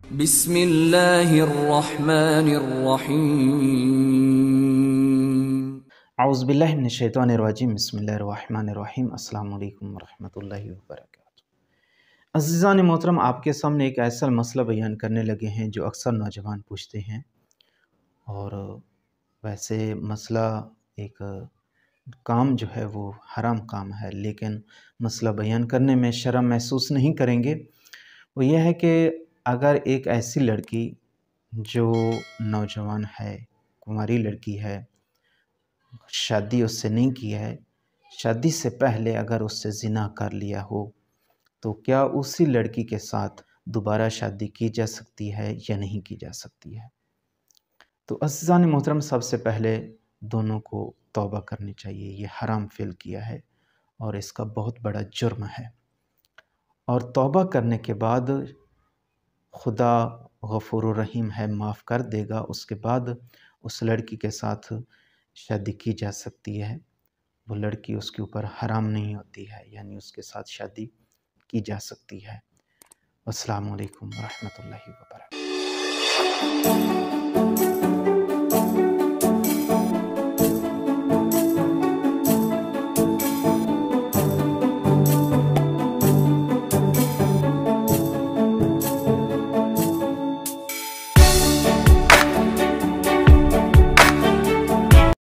बिस्मिल्लाहिर्रहमानिर्रहीम। औज़ुबिल्लाहि मिनश्शैतानिर्रजीम बिस्मिल्लाहिर्रहमानिर्रहीम अस्सलामु अलैकुम वरहमतुल्लाहि वबरकातुहू। अज़ीज़ान मोहतरम, आपके सामने एक ऐसा मसला बयान करने लगे हैं जो अक्सर नौजवान पूछते हैं। और वैसे मसला एक काम जो है वो हराम काम है, लेकिन मसला बयान करने में शर्म महसूस नहीं करेंगे। वो यह है कि अगर एक ऐसी लड़की जो नौजवान है, कुंवारी लड़की है, शादी उससे नहीं की है, शादी से पहले अगर उससे ज़िना कर लिया हो, तो क्या उसी लड़की के साथ दोबारा शादी की जा सकती है या नहीं की जा सकती है। तो अज़ीज़ान मोहतरम, सबसे पहले दोनों को तौबा करनी चाहिए। ये हराम फ़िल किया है और इसका बहुत बड़ा जुर्म है। और तौबा करने के बाद खुदा गफ़ूर रहीम है, माफ़ कर देगा। उसके बाद उस लड़की के साथ शादी की जा सकती है। वो लड़की उसके ऊपर हराम नहीं होती है, यानी उसके साथ शादी की जा सकती है। अस्सलामु अलैकुम वरहमतुल्लाहि वबरकातुहू।